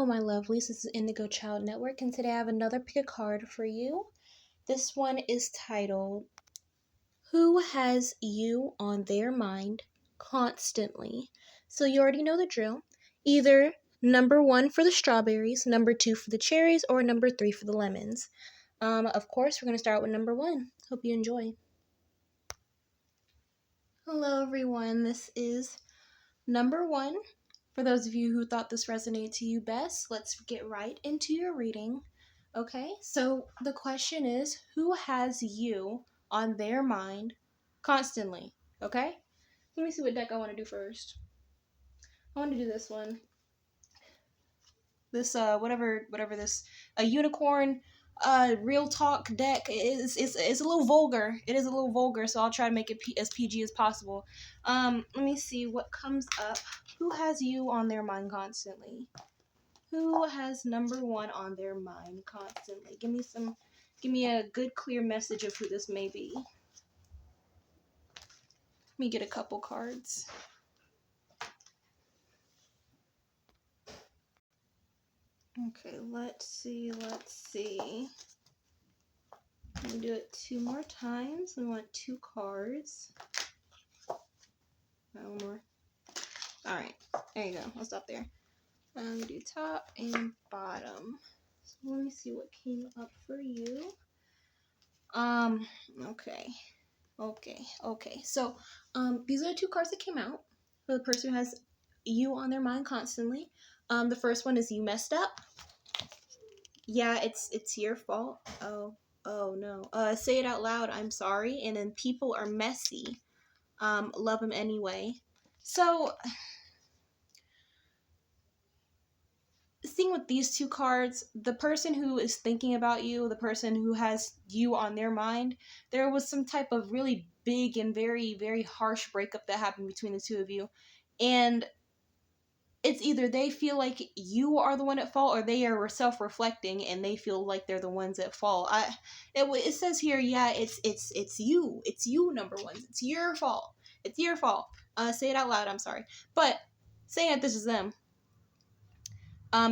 Hello, my lovelies. This is Indigo Child Network, and today I have another pick a card for you. This one is titled, Who Has You on Their Mind Constantly? So you already know the drill. Either number 1 for the strawberries, number 2 for the cherries, or number 3 for the lemons. Of course, we're going to start with number 1. Hope you enjoy. Hello, everyone. This is number 1. For those of you who thought this resonated to you best, let's get right into your reading. Okay, so the question is, who has you on their mind constantly? Okay, let me see what deck I want to do first. I want to do this one. This whatever this a unicorn real talk deck is a little vulgar. It is a little vulgar, so I'll try to make it as PG as possible. Let me see what comes up. Who has you on their mind constantly? Who has number 1 on their mind constantly? Give me a good clear message of who this may be. Let me get a couple cards. Okay, let's see. Let me do it 2 more times. We want 2 cards. One more. Alright, there you go. I'll stop there. Do top and bottom. So let me see what came up for you. Okay. So, these are the 2 cards that came out for the person who has you on their mind constantly. The first one is you messed up. Yeah, it's your fault. Oh no. Say it out loud. I'm sorry. And then people are messy. Love them anyway. So, the thing with these 2 cards, the person who is thinking about you, the person who has you on their mind, there was some type of really big and very, very harsh breakup that happened between the 2 of you. And it's either they feel like you are the one at fault, or they are self-reflecting and they feel like they're the ones at fault. It says here, yeah, it's you. It's you, number 1. It's your fault. It's your fault. Say it out loud. I'm sorry. But saying that this is them.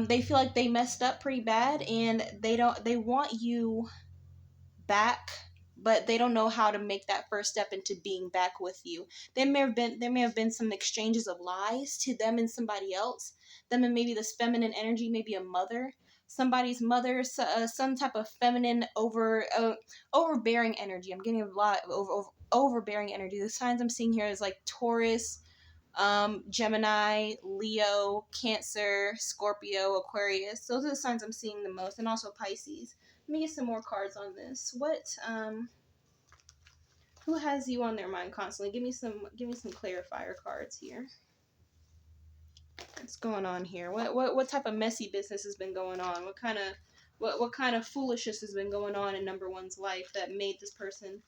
They feel like they messed up pretty bad, and they want you back, but they don't know how to make that first step into being back with you. There may have been some exchanges of lies to them and somebody else. Them and maybe this feminine energy, maybe a mother, somebody's mother, some type of feminine overbearing energy. I'm getting a lot of overbearing energy. The signs I'm seeing here is like Taurus, Gemini, Leo, Cancer, Scorpio, Aquarius. Those are the signs I'm seeing the most, and also Pisces. Let me get some more cards on this. Who has you on their mind constantly? Give me some clarifier cards here. What's going on here? What type of messy business has been going on? What kind of foolishness has been going on in number 1's life that made this person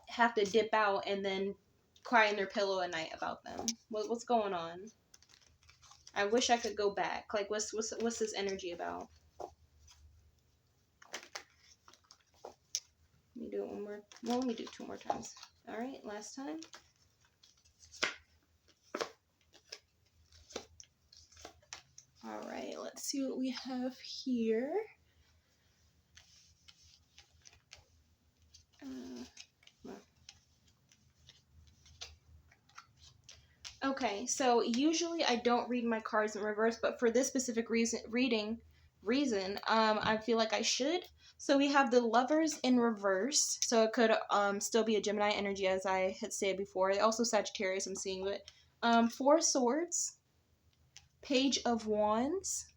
have to dip out and then cry in their pillow at night about them? What's going on? I wish I could go back. Like, what's this energy about? Let me do it one more. Well, let me do 2 more times. All right, last time. All right, let's see what we have here. Okay, so usually I don't read my cards in reverse, but for this specific reason, I feel like I should. So we have the Lovers in reverse, so it could still be a Gemini energy, as I had said before. Also Sagittarius, I'm seeing, but 4 Swords, Page of Wands,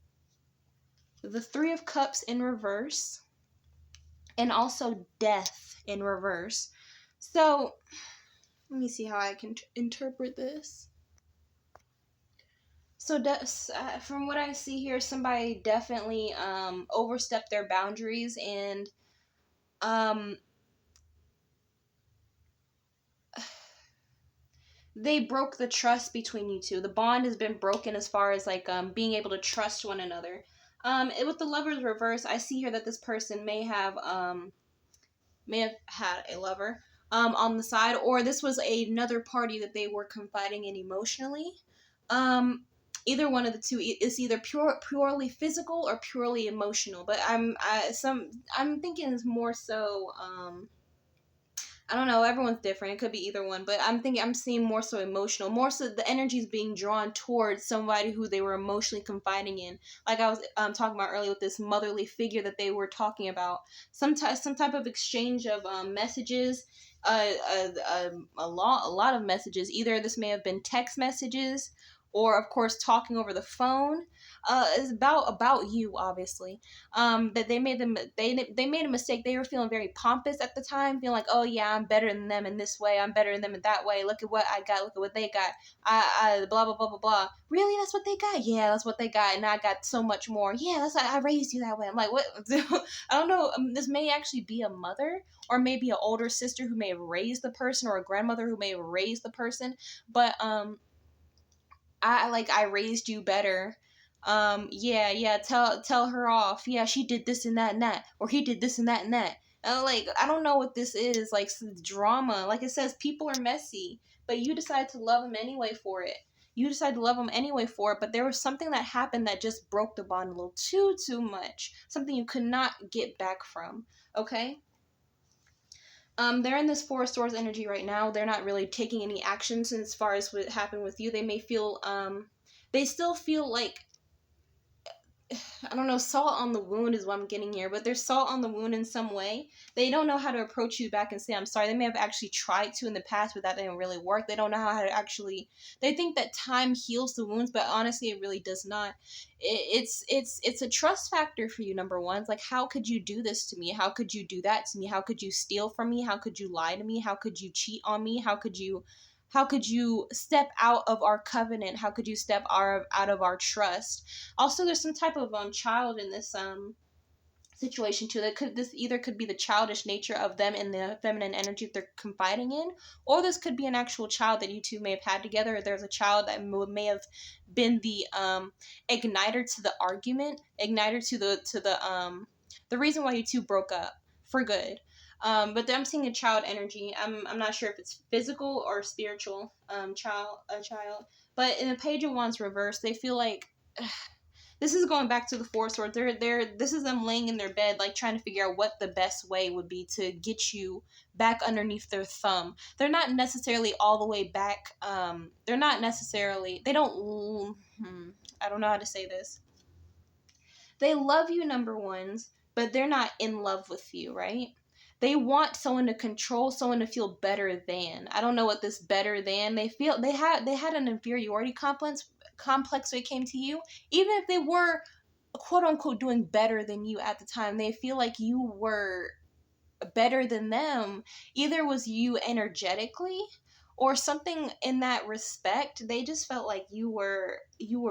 the 3 of Cups in reverse, and also Death in reverse. So let me see how I can interpret this. So from what I see here, somebody definitely overstepped their boundaries, and they broke the trust between you 2. The bond has been broken as far as like being able to trust one another. With the Lovers reverse, I see here that this person may have had a lover on the side, or this was another party that they were confiding in emotionally. either one of the two. It's either purely physical or purely emotional. But I'm thinking it's more so. I don't know. Everyone's different. It could be either one, but I'm seeing more so emotional. More so, the energy is being drawn towards somebody who they were emotionally confiding in. Like I was talking about earlier with this motherly figure that they were talking about. Some type of exchange of messages. A lot of messages. Either this may have been text messages, or of course talking over the phone. It's about you, obviously. That they made a mistake. They were feeling very pompous at the time, feeling like, oh yeah, I'm better than them in this way, I'm better than them in that way, look at what I got, look at what they got, I blah blah blah blah blah. Really, that's what they got? Yeah, that's what they got, and I got so much more. Yeah, that's I raised you that way. I'm like, what? I don't know. This may actually be a mother, or maybe an older sister who may have raised the person, or a grandmother who may have raised the person. But I raised you better. Yeah, tell her off. Yeah, she did this and that, or he did this and that and that. Like, I don't know what this is. Like, drama. Like it says, people are messy, but you decide to love them anyway for it. You decide to love them anyway for it, but there was something that happened that just broke the bond a little too much. Something you could not get back from. Okay? They're in this Four of Swords energy right now. They're not really taking any actions as far as what happened with you. They may feel, they still feel like, I don't know, salt on the wound is what I'm getting here, but there's salt on the wound in some way. They don't know how to approach you back and say, I'm sorry. They may have actually tried to in the past, but that didn't really work. They don't know how to actually, they think that time heals the wounds, but honestly, it really does not. It's a trust factor for you, number one. It's like, how could you do this to me? How could you do that to me? How could you steal from me? How could you lie to me? How could you cheat on me? How could you step out of our covenant? How could you step out of our trust? Also, there's some type of child in this situation too. This either could be the childish nature of them and the feminine energy that they're confiding in, or this could be an actual child that you two may have had together. Or there's a child that may have been the igniter to the argument, igniter to the reason why you two broke up for good. But I'm seeing a child energy. I'm not sure if it's physical or spiritual. Child. But in the Page of Wands reverse, they feel like this is going back to the Four of Swords. This is them laying in their bed, like trying to figure out what the best way would be to get you back underneath their thumb. They're not necessarily all the way back. They're not necessarily. They don't. I don't know how to say this. They love you, number ones, but they're not in love with you, right? They want someone to control, someone to feel better than. I don't know what this better than. They feel they had an inferiority complex when it came to you. Even if they were quote unquote doing better than you at the time, they feel like you were better than them. Either was you energetically or something in that respect. They just felt like you were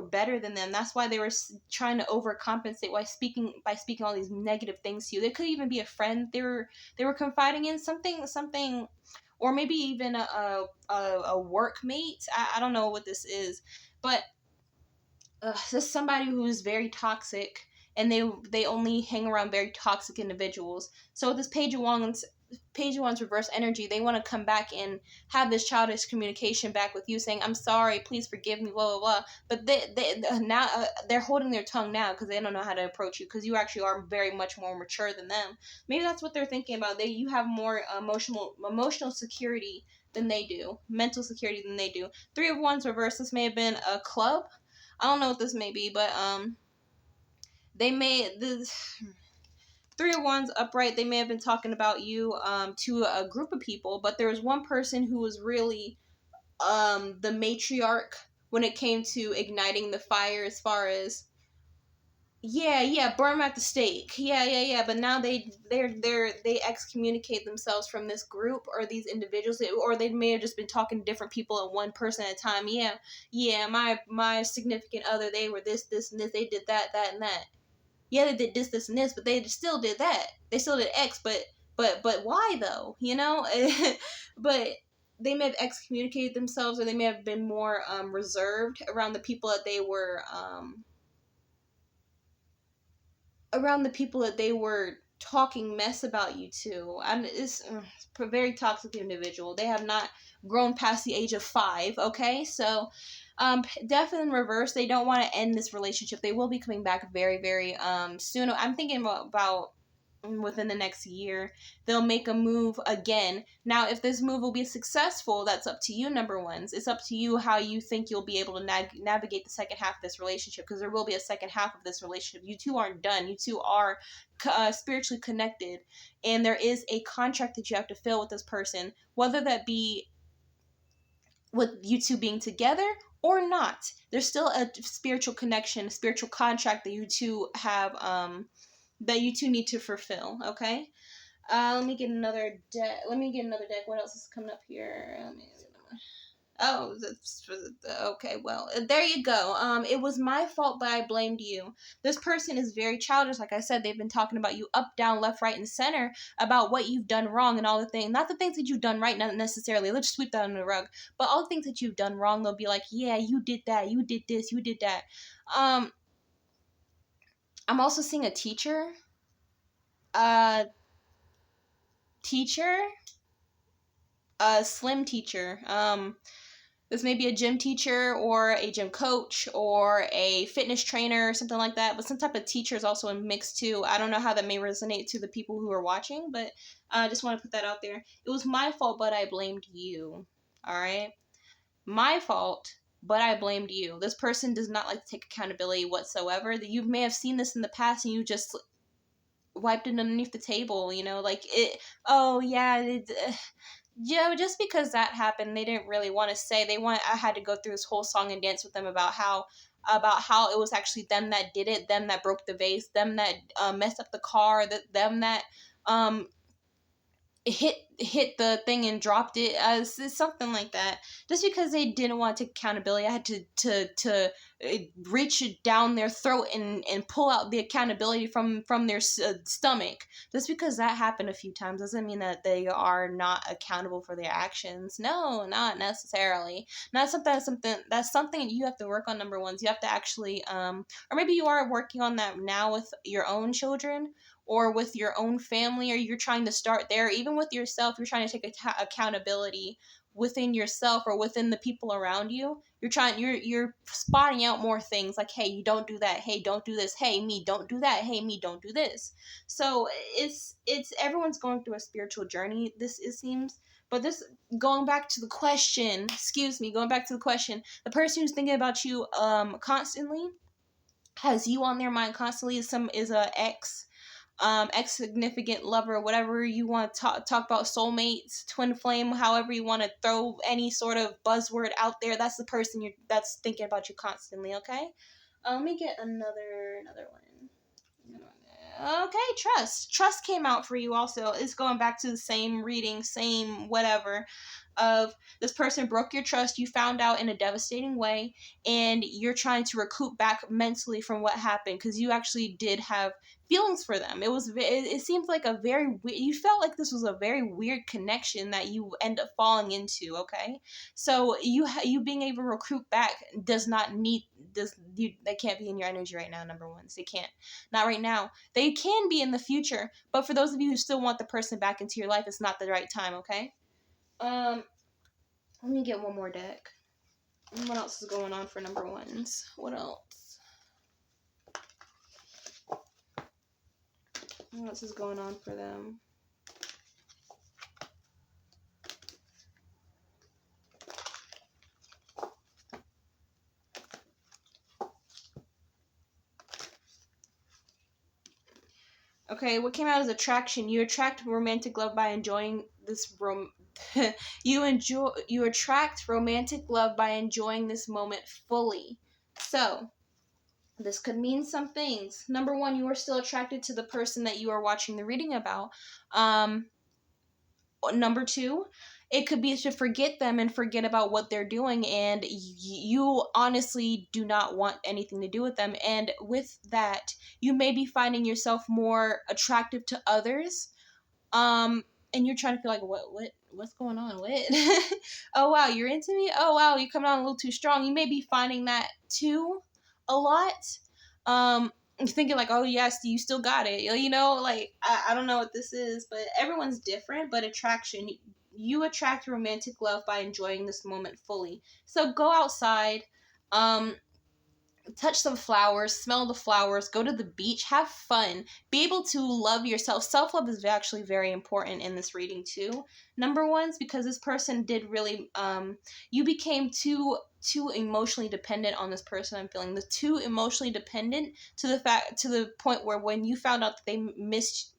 better than them. That's why they were trying to overcompensate by speaking all these negative things to you. They could even be a friend they were confiding in, something, or maybe even a workmate. I don't know what this is, but this is somebody who is very toxic, and they only hang around very toxic individuals. So with this Page of Wands reverse energy, they want to come back and have this childish communication back with you, saying, I'm sorry, please forgive me, blah blah blah. But they're holding their tongue now because they don't know how to approach you, because you actually are very much more mature than them. Maybe that's what they're thinking about. You have more emotional security than they do, mental security than they do. Three of Wands reverse, this may have been a club. I don't know what this may be, but they may Three of Wands upright. They may have been talking about you to a group of people, but there was one person who was really the matriarch when it came to igniting the fire, as far as burn 'em at the stake. Yeah. But now they excommunicate themselves from this group or these individuals, or they may have just been talking to different people and one person at a time. Yeah. My significant other, they were this, and this. They did that, and that. Yeah, they did this, and this, but they still did that. They still did X, but why though? But they may have excommunicated themselves, or they may have been more reserved around the people that they were talking mess about you to. And it's a very toxic individual. They have not grown past the age of 5. Okay, so Death in reverse. They don't want to end this relationship. They will be coming back very, very soon. I'm thinking about within the next year they'll make a move again. Now if this move will be successful, that's up to you, number ones. It's up to you how you think you'll be able to navigate the second half of this relationship, because there will be a second half of this relationship. You two aren't done. You two are spiritually connected, and there is a contract that you have to fill with this person, whether that be with you two being together or not. There's still a spiritual connection, a spiritual contract that you two have, that you two need to fulfill. Okay. Let me get another deck. What else is coming up here? Oh, that's okay. Well, there you go. It was my fault, but I blamed you. This person is very childish. Like I said, they've been talking about you up, down, left, right, and center about what you've done wrong and all the things. Not the things that you've done right, not necessarily. Let's sweep that under the rug. But all the things that you've done wrong, they'll be like, yeah, you did that. You did this. You did that. I'm also seeing a teacher. Teacher. A slim teacher. This may be a gym teacher or a gym coach or a fitness trainer or something like that, but some type of teacher is also in mix too. I don't know how that may resonate to the people who are watching, but I just want to put that out there. It was my fault, but I blamed you. All right? My fault, but I blamed you. This person does not like to take accountability whatsoever. You may have seen this in the past and you just wiped it underneath the table, like it. Oh yeah, just because that happened, they didn't really want to say. I had to go through this whole song and dance with them about how it was actually them that did it, them that broke the vase, them that messed up the car, them that hit the thing and dropped it, something like that. Just because they didn't want to take accountability, I had to reach down their throat and pull out the accountability from their stomach. Just because that happened a few times doesn't mean that they are not accountable for their actions. No, not necessarily. That's something you have to work on, number ones. You have to actually or maybe you are working on that now with your own children or with your own family, or you're trying to start there. Even with yourself, you're trying to take accountability within yourself or within the people around you. You're spotting out more things like, hey, you don't do that. Hey, don't do this. Hey, me, don't do that. Hey, me, don't do this. So it's everyone's going through a spiritual journey. It seems. But going back to the question, the person who's thinking about you constantly, has you on their mind constantly, is a ex significant lover, whatever you want to talk about, soulmates, twin flame, however you want to throw any sort of buzzword out there. That's the person that's thinking about you constantly. Okay, let me get another one. Okay, trust came out for you also. It's going back to the same reading, same whatever, of this person broke your trust. You found out in a devastating way, and you're trying to recoup back mentally from what happened, because you actually did have feelings for them. It seems like you felt like this was a very weird connection that you end up falling into. Okay, so you being able to recruit back they can't be in your energy right now, number ones. They can't, not right now. They can be in the future, but for those of you who still want the person back into your life, it's not the right time. Okay, let me get one more deck. What else is going on for number ones? What else is going on for them? Okay, what came out is attraction. You attract romantic love by enjoying this you attract romantic love by enjoying this moment fully. So, this could mean some things. Number one, you are still attracted to the person that you are watching the reading about. Number two, it could be to forget them and forget about what they're doing, and you honestly do not want anything to do with them. And with that, you may be finding yourself more attractive to others. And you're trying to feel like, what's going on? What? Oh wow, you're into me? Oh wow, you're coming on a little too strong. You may be finding that too a lot. Thinking like, oh yes, you still got it. Like I don't know what this is, but everyone's different. But attraction, you attract romantic love by enjoying this moment fully. So go outside. touch some flowers, smell the flowers, go to the beach, have fun, be able to love yourself. Self-love is actually very important in this reading too. Number one's because this person did really, you became too emotionally dependent on this person. I'm feeling the too emotionally dependent to the point where when you found out that they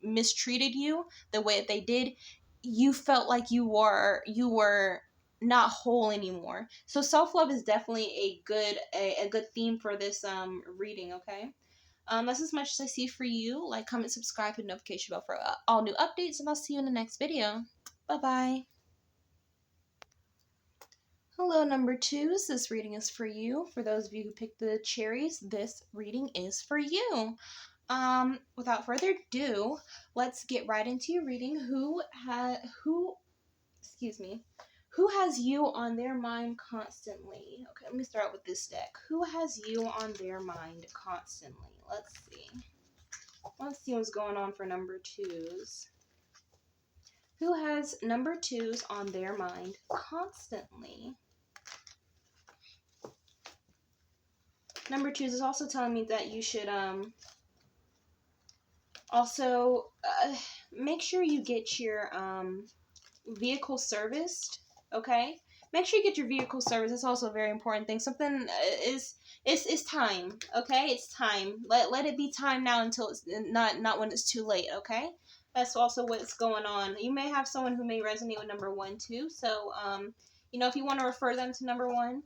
mistreated you the way that they did, you felt like you were not whole anymore. So self-love is definitely a good theme for this reading, okay? That's as much as I see for you. Like, comment, subscribe, and notification bell for all new updates, and I'll see you in the next video. Bye-bye. Hello, number twos. This reading is for you. For those of you who picked the cherries, this reading is for you. Without further ado, let's get right into your reading. Who has you on their mind constantly? Okay, let me start with this deck. Who has you on their mind constantly? Let's see. Let's see what's going on for number twos. Who has number twos on their mind constantly? Number twos is also telling me that you should also make sure you get your vehicle serviced, okay? Make sure you get your vehicle serviced. That's also a very important thing. Something it's time, okay? It's time. Let it be time now until it's not when it's too late, okay? That's also what's going on. You may have someone who may resonate with number one too. So you know, if you want to refer them to number one,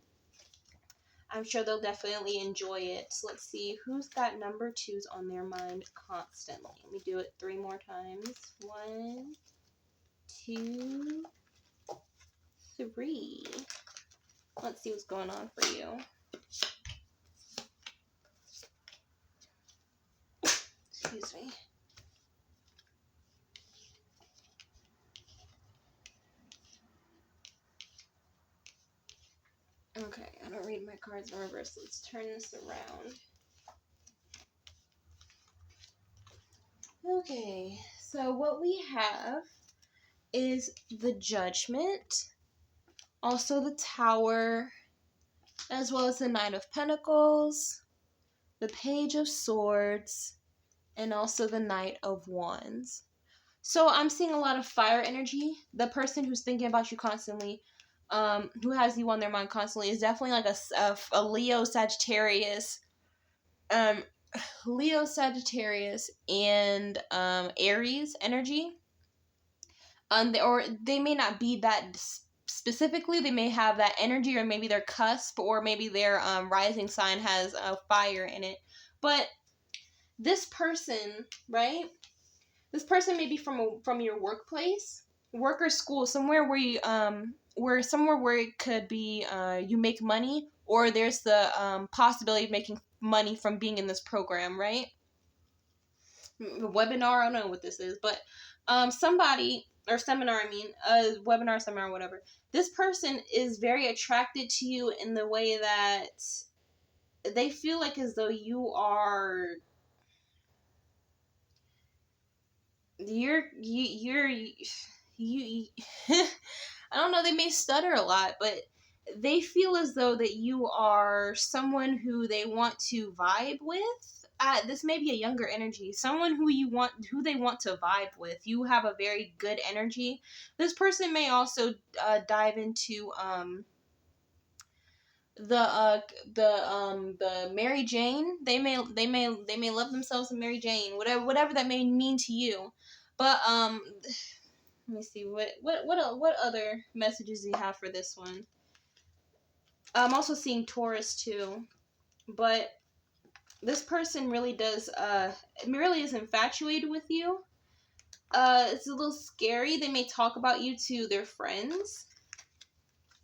I'm sure they'll definitely enjoy it. So let's see who's got number twos on their mind constantly. Let me do it 3 more times. 1, 2, 3. Let's see what's going on for you. Excuse me. Okay, I don't read my cards in reverse. Let's turn this around. Okay, so what we have is the Judgment, also the Tower, as well as the Knight of Pentacles, the Page of Swords, and also the Knight of Wands. So I'm seeing a lot of fire energy. The person who's thinking about you constantly, who has you on their mind constantly, is definitely like a Leo Sagittarius, and Aries energy. Or they may not be that specifically. They may have that energy, or maybe their cusp, or maybe their rising sign has fire in it. But this person, right? This person may be from your workplace, work or school, somewhere where you where it could be you make money, or there's the possibility of making money from being in this program, right? Webinar, I don't know what this is, but somebody, or seminar, I mean, webinar, seminar, whatever. This person is very attracted to you in the way that they feel like as though you are, you I don't know, they may stutter a lot, but they feel as though that you are someone who they want to vibe with. This may be a younger energy, someone who they want to vibe with. You have a very good energy. This person may also dive into the Mary Jane. They may love themselves a Mary Jane, whatever that may mean to you. But let me see what other messages do you have for this one. I'm also seeing Taurus too, but this person really is infatuated with you. It's a little scary. They may talk about you to their friends.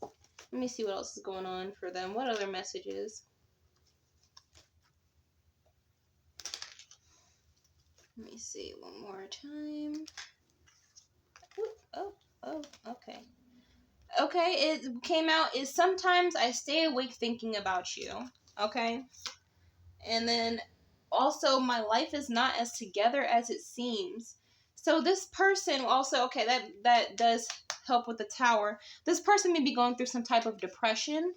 Let me see what else is going on for them. What other messages? Let me see one more time. Oh, okay. Okay, it came out is sometimes I stay awake thinking about you. Okay? And then also, my life is not as together as it seems. So this person also, okay, that does help with the Tower. This person may be going through some type of depression.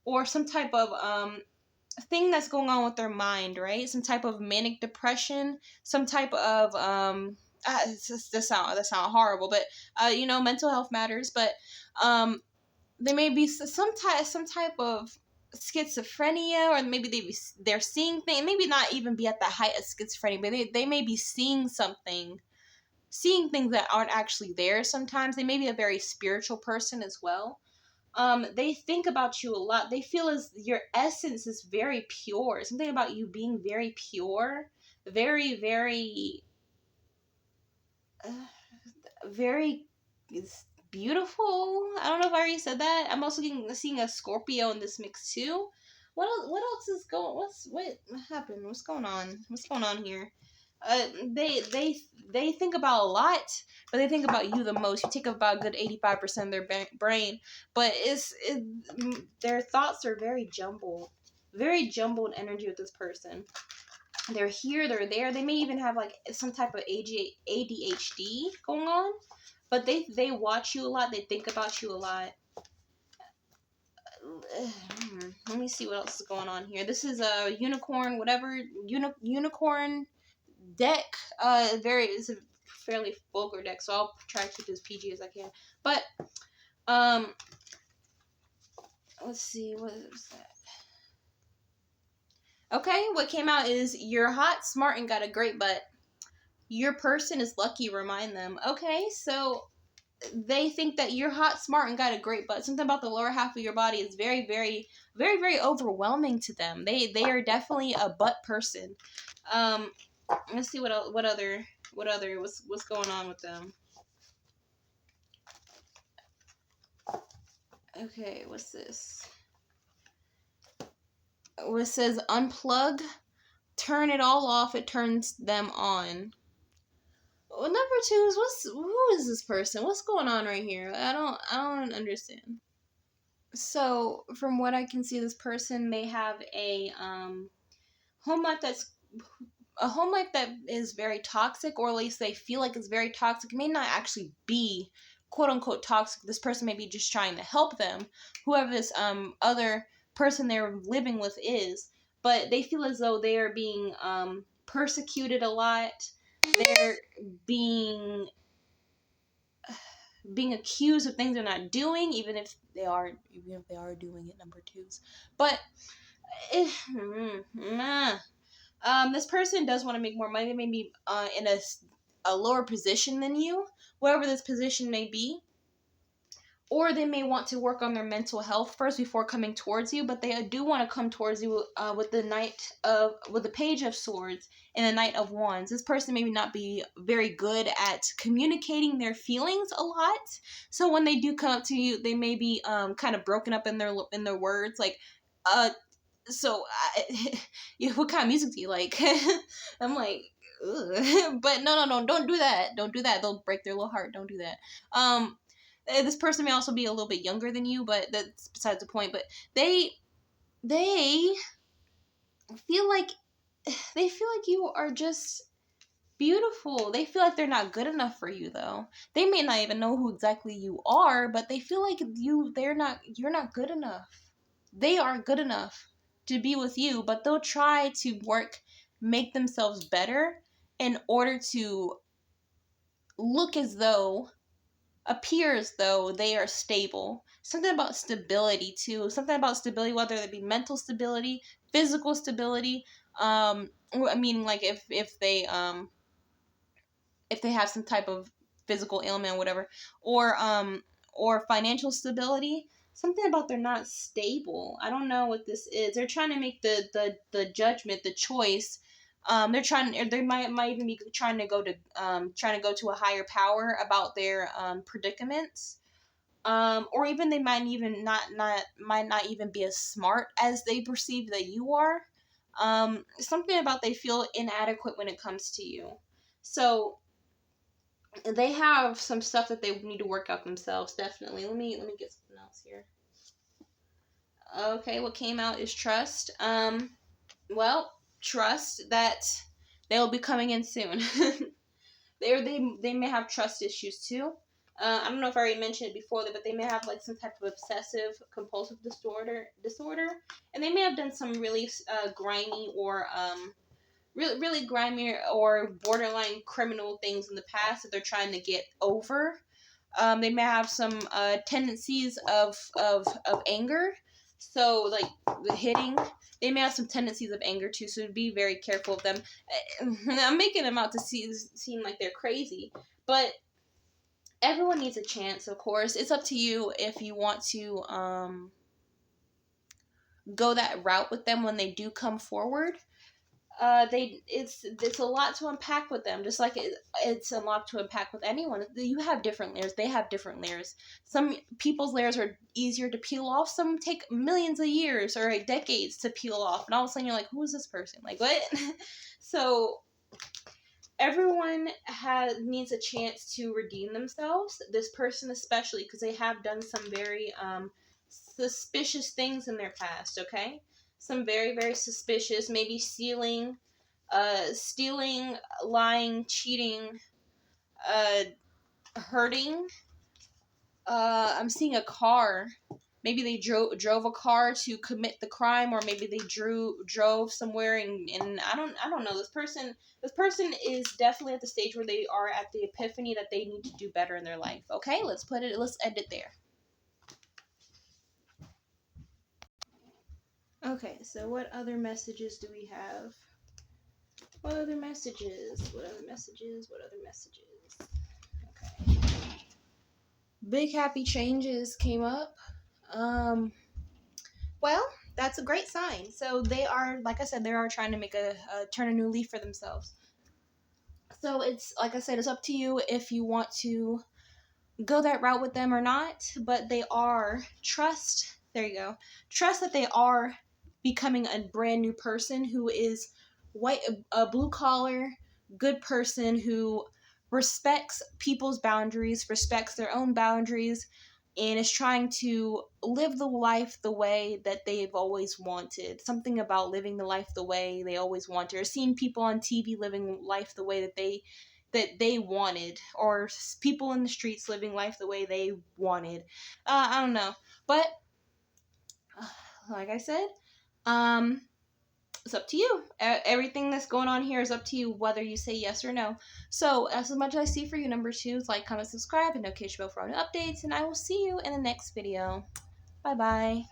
or some type of thing that's going on with their mind, right? Some type of manic depression, some type of that sound horrible, but mental health matters. But there may be some type of schizophrenia, or maybe they're seeing things. Maybe not even be at the height of schizophrenia, but they may be seeing things that aren't actually there. Sometimes they may be a very spiritual person as well. They think about you a lot. They feel as your essence is very pure. Something about you being very pure, very, very, very beautiful. I don't know if I already said that. I'm also seeing a Scorpio in this mix too. What else is going? What happened? What's going on? What's going on here? They think about a lot, but they think about you the most. You take up about a good 85% of their brain, but their thoughts are very jumbled energy with this person. They're here, they're there. They may even have like some type of ADHD going on, but they watch you a lot. They think about you a lot. Let me see what else is going on here. This is a unicorn, whatever unicorn deck. It's a fairly vulgar deck, so I'll try to keep it as PG as I can. But let's see, what is that? Okay, what came out is you're hot, smart, and got a great butt. Your person is lucky, remind them. Okay, so they think that you're hot, smart, and got a great butt. Something about the lower half of your body is very, very, very, very overwhelming to them. They are definitely a butt person. Let's see what's going on with them. Okay, what's this? It says unplug, turn it all off. It turns them on. Well, number two is who is this person? What's going on right here? I don't understand. So from what I can see, this person may have a home life that is very toxic, or at least they feel like it's very toxic. It may not actually be quote unquote toxic. This person may be just trying to help them, whoever this other person they're living with is, but they feel as though they are being persecuted a lot. They're being accused of things they're not doing, even if they are doing it, number twos. But this person does want to make more money. They may be in a lower position than you, whatever this position may be. Or they may want to work on their mental health first before coming towards you, but they do want to come towards you with the Page of Swords and the Knight of Wands. This person may not be very good at communicating their feelings a lot, so when they do come up to you, they may be kind of broken up in their words, like what kind of music do you like? I'm like, ugh. But no, don't do that. Don't do that. They'll break their little heart. Don't do that. This person may also be a little bit younger than you, but that's besides the point. But they feel like you are just beautiful. They feel like they're not good enough for you, though. They may not even know who exactly you are, but they feel like you're not good enough. They aren't good enough to be with you, but they'll try to make themselves better in order to appear as though they are stable. Something about stability too. Something about stability, whether it be mental stability, physical stability. I mean, like if they have some type of physical ailment or whatever, or financial stability. Something about they're not stable. I don't know what this is. They're trying to make the judgment, the choice. They might even be trying to go to a higher power about their predicaments. Or even they might not even be as smart as they perceive that you are. Something about they feel inadequate when it comes to you. So they have some stuff that they need to work out themselves, definitely. Let me get something else here. Okay, what came out is trust. Trust that they'll be coming in soon. They may have trust issues too. I don't know if I already mentioned it before, but they may have like some type of obsessive compulsive disorder, and they may have done some really grimy or really grimy or borderline criminal things in the past that they're trying to get over. They may have some tendencies of anger. So like the hitting, they may have some tendencies of anger too. So be very careful of them. I'm making them out to seem like they're crazy, but everyone needs a chance. Of course, it's up to you if you want to go that route with them when they do come forward. It's a lot to unpack with them, just like it's a lot to unpack with anyone. You have different layers, they have different layers. Some people's layers are easier to peel off, some take millions of years or decades to peel off, and all of a sudden you're like, who is this person, like what? So everyone needs a chance to redeem themselves, this person especially, because they have done some very suspicious things in their past. Okay, some very very suspicious, maybe stealing, lying, cheating, hurting. I'm seeing a car. Maybe they drove a car to commit the crime, or maybe they drove somewhere, and I don't know. This person is definitely at the stage where they are at the epiphany that they need to do better in their life. Okay, let's end it there. Okay, so what other messages do we have? What other messages? What other messages? What other messages? Okay. Big happy changes came up. Well, that's a great sign. So they are, like I said, they are trying to make a turn a new leaf for themselves. So it's, like I said, it's up to you if you want to go that route with them or not. But they are, there you go, trust that they are becoming a brand new person who is white, a blue collar, good person who respects people's boundaries, respects their own boundaries, and is trying to live the life the way that they've always wanted. Something about living the life the way they always wanted, or seeing people on TV living life the way that they wanted, or people in the streets living life the way they wanted. I don't know, but like I said, it's up to you. Everything that's going on here is up to you, whether you say yes or no. So, as much as I see for you, number 2 is like, comment, subscribe, and notification bell for all new updates, and I will see you in the next video. Bye-bye.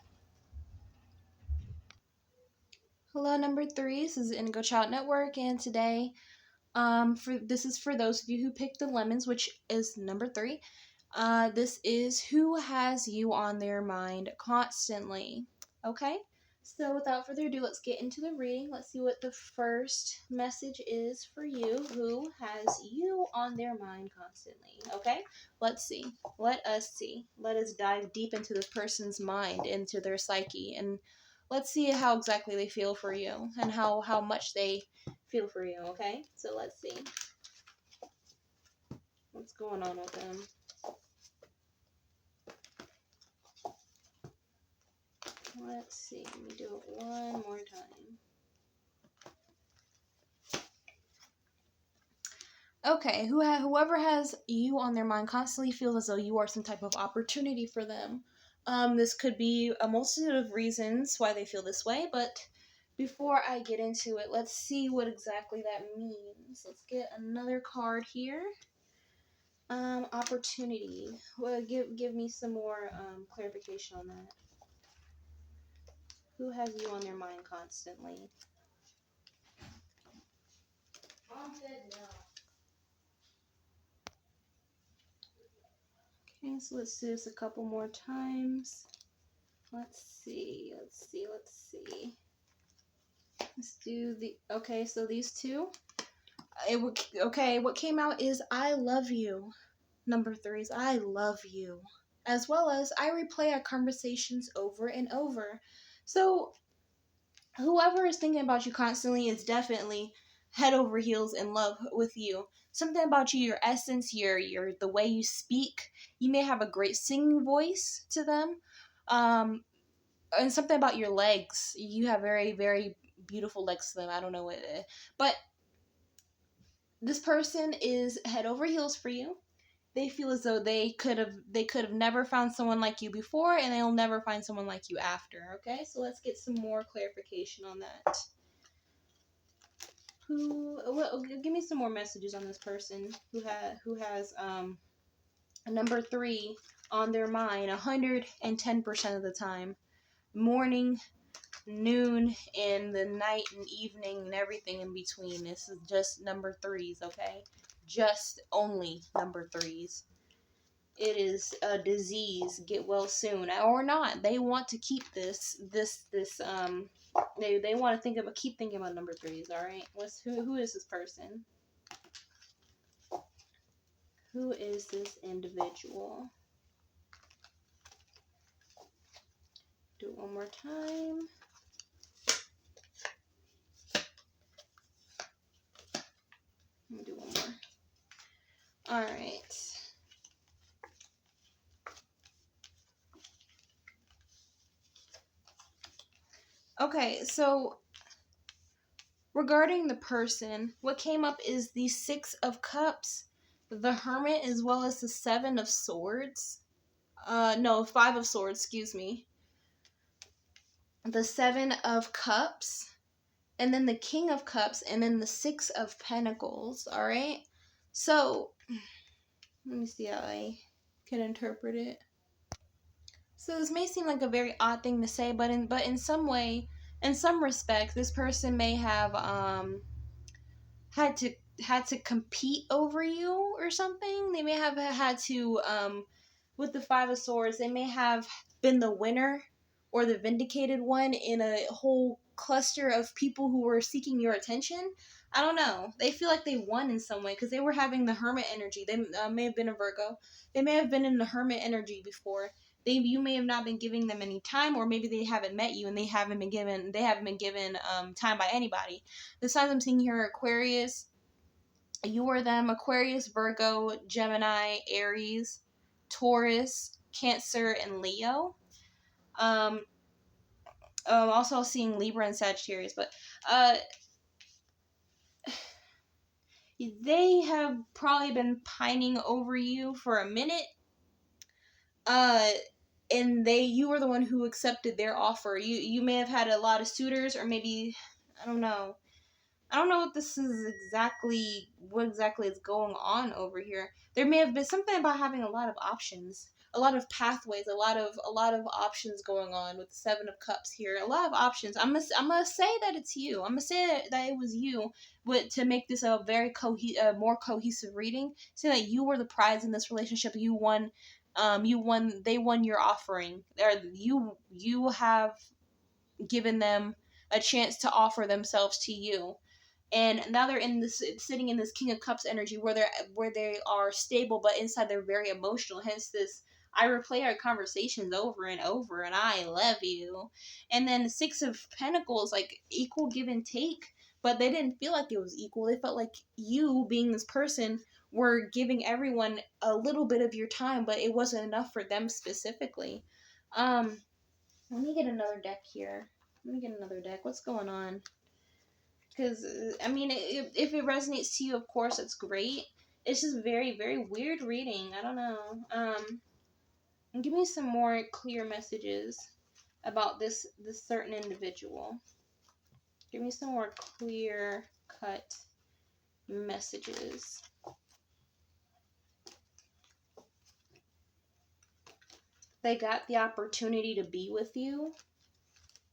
Hello, number 3. This is Indigo Child Network, and today, this is for those of you who picked the lemons, which is number 3. This is who has you on their mind constantly. Okay? So without further ado, let's get into the reading. Let's see what the first message is for you. Who has you on their mind constantly? Okay? Let's see. Let us see. Let us dive deep into this person's mind, into their psyche, and let's see how exactly they feel for you and how much they feel for you. Okay? So let's see. What's going on with them? Let's see. Let me do it one more time. Okay, whoever has you on their mind constantly feels as though you are some type of opportunity for them. This could be a multitude of reasons why they feel this way, but before I get into it, let's see what exactly that means. Let's get another card here. Opportunity. Well, give me some more clarification on that. Who has you on their mind constantly? Mom said no. Okay, so let's do this a couple more times. Let's see. Let's do the, okay, so these two. Okay, what came out is I love you. Number 3 is I love you. As well as I replay our conversations over and over. So whoever is thinking about you constantly is definitely head over heels in love with you. Something about you, your essence, your the way you speak. You may have a great singing voice to them. And something about your legs. You have very, very beautiful legs to them. I don't know what but this person is head over heels for you, They feel as though they could have never found someone like you before, and they'll never find someone like you after. Okay, so let's get some more clarification on that. Give me some more messages on this person who has number 3 on their mind 110% of the time, morning, noon, and the night and evening and everything in between. This is just number 3s, okay? Just only number 3s. It is a disease. Get well soon, or not. They want to keep this. They want to keep thinking about number 3s. All right. Who is this person? Who is this individual? Do it one more time. Let me do one more. All right. Okay, so regarding the person, what came up is the 6 of Cups, the Hermit, as well as the 7 of Swords. No, 5 of Swords, excuse me. The 7 of Cups, and then the King of Cups, and then the 6 of Pentacles, alright? So, let me see how I can interpret it. So this may seem like a very odd thing to say, but in some way, in some respect, this person may have had to compete over you or something. They may have had to with the 5 of Swords, they may have been the winner or the vindicated one in a whole cluster of people who were seeking your attention. I don't know. They feel like they won in some way because they were having the Hermit energy. They may have been a Virgo. They may have been in the Hermit energy before. You may have not been giving them any time, or maybe they haven't met you and they haven't been given time by anybody. The signs I'm seeing here are Aquarius, you or them, Aquarius, Virgo, Gemini, Aries, Taurus, Cancer, and Leo. Also seeing Libra and Sagittarius, but they have probably been pining over you for a minute. And you were the one who accepted their offer. You may have had a lot of suitors, or maybe, I don't know what this is exactly, what exactly is going on over here. There may have been something about having a lot of options, a lot of pathways, a lot of options going on with the 7 of Cups here. A lot of options. I'm gonna say that it's you. I'm gonna say that it was you, to make this a very more cohesive reading. Say that you were the prize in this relationship. You won. They won your offering. You have given them a chance to offer themselves to you. And now they're sitting in this King of Cups energy where they are stable, but inside they're very emotional. Hence this, I replay our conversations over and over, and I love you. And then the 6 of Pentacles, like equal give and take, but they didn't feel like it was equal. They felt like you, being this person, were giving everyone a little bit of your time, but it wasn't enough for them specifically. Let me get another deck here. What's going on? Because, I mean, if it resonates to you, of course, it's great. It's just very, very weird reading. I don't know. Give me some more clear messages about this certain individual. Give me some more clear cut messages. They got the opportunity to be with you.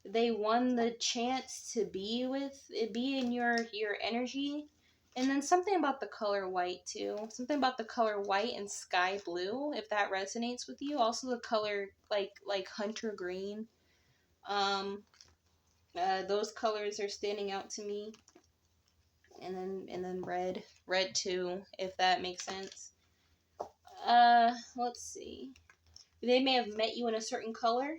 They won the chance to be in your energy. And then something about the color white too. Something about the color white and sky blue, if that resonates with you. Also the color like hunter green. Those colors are standing out to me. And then red too, if that makes sense. Let's see. They may have met you in a certain color.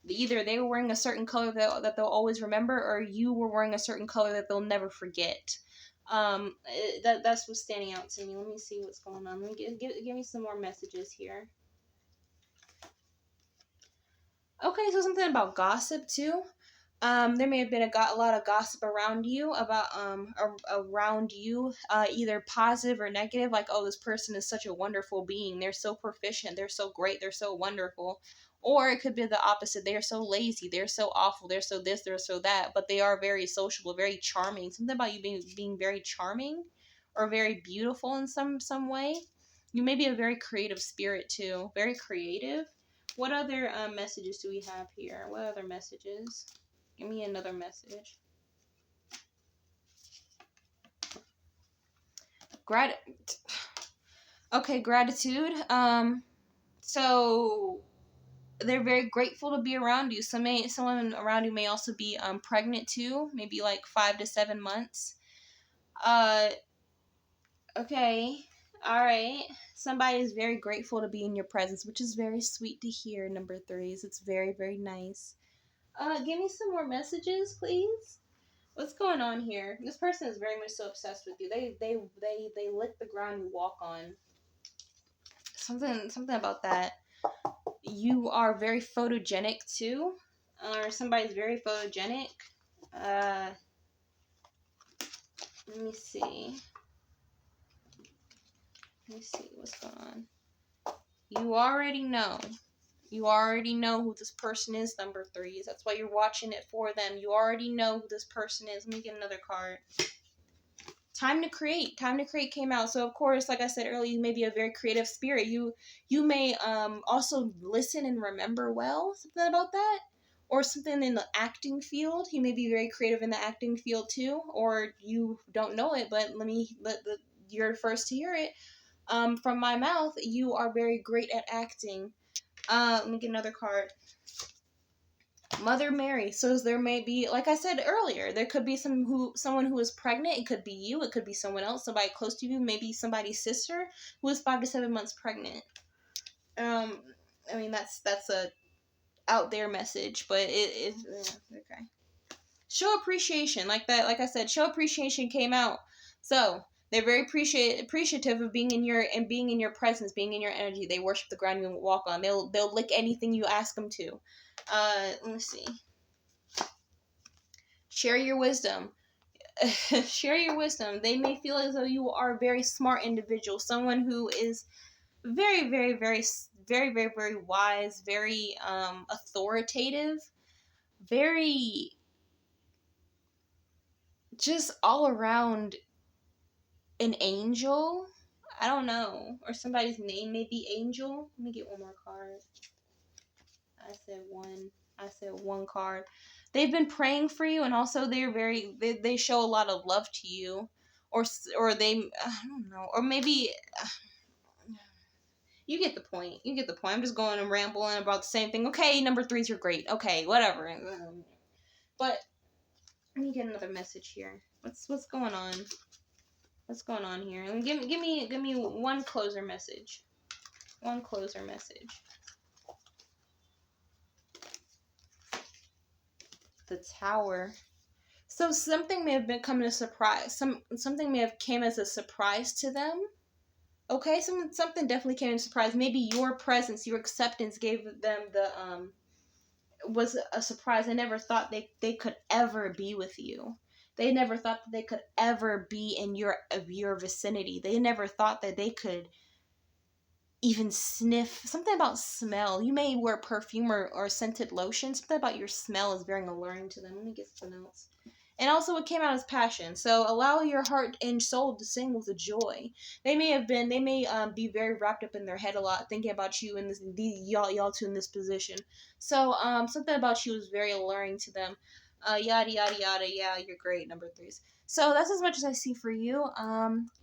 Either they were wearing a certain color that they'll always remember, or you were wearing a certain color that they'll never forget. That's what's standing out to me. Let me see what's going on. Let me give me some more messages here. Okay, so something about gossip too. There may have been a lot of gossip around you about around you, either positive or negative, like, oh, this person is such a wonderful being, they're so proficient, they're so great, they're so wonderful. Or it could be the opposite, they are so lazy, they're so awful, they're so this, they're so that, but they are very sociable, very charming. Something about you being very charming or very beautiful in some way. You may be a very creative spirit too, very creative. What other messages do we have here? What other messages? Give me another message. Okay, gratitude. So they're very grateful to be around you. Someone around you may also be pregnant too, maybe like 5 to 7 months. Okay, all right. Somebody is very grateful to be in your presence, which is very sweet to hear. Number threes, it's very, very nice. Give me some more messages, please. What's going on here? This person is very much so obsessed with you. They lick the ground you walk on. Something about that. You are very photogenic too, or somebody's very photogenic. Let me see. Let me see what's going on. You already know. You already know who this person is, number threes. That's why you're watching it for them. You already know who this person is. Let me get another card. Time to create. Time to create came out. So of course, like I said earlier, you may be a very creative spirit. You may also listen and remember well. Something about that. Or something in the acting field. You may be very creative in the acting field too. Or you don't know it, but you're first to hear it. From my mouth, you are very great at acting. Let me get another card. Mother Mary. So there may be, like I said earlier, there could be someone who is pregnant. It could be you. It could be someone else, somebody close to you. Maybe somebody's sister who is 5 to 7 months pregnant. I mean that's a out there message, but it okay. Show appreciation, like that. Like I said, show appreciation came out. So they're very appreciative of being in your presence, being in your energy. They worship the ground you walk on. They'll lick anything you ask them to. Let me see. Share your wisdom. Share your wisdom. They may feel as though you are a very smart individual, someone who is very, very, very, very, very, very wise, very authoritative, very just all around an angel. I don't know. Or somebody's name may be Angel. Let me get one more card. I said one card. They've been praying for you, and also they show a lot of love to you, or they, I don't know, or maybe you get the point. You get the point. I'm just going and rambling about the same thing. Okay, number threes, you're great. Okay, whatever. But let me get another message here. What's going on? What's going on here? Give me one closer message. One closer message. The Tower. So something may have been coming as a surprise. Something may have came as a surprise to them. Okay, something definitely came as a surprise. Maybe your presence, your acceptance gave them was a surprise. They never thought they could ever be with you. They never thought that they could ever be in your vicinity. They never thought that they could even sniff. Something about smell. You may wear perfume or scented lotion. Something about your smell is very alluring to them. Let me get something else. And also it came out as passion. So allow your heart and soul to sing with joy. They may be very wrapped up in their head a lot, thinking about you and y'all two in this position. So something about you is very alluring to them. Yada yada yada. Yeah, you're great. Number threes. So that's as much as I see for you.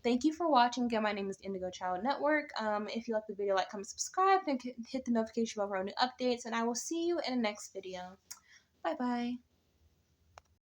Thank you for watching. Again, my name is Indigo Child Network. If you like the video, like, comment, subscribe, and hit the notification bell for new updates. And I will see you in the next video. Bye bye.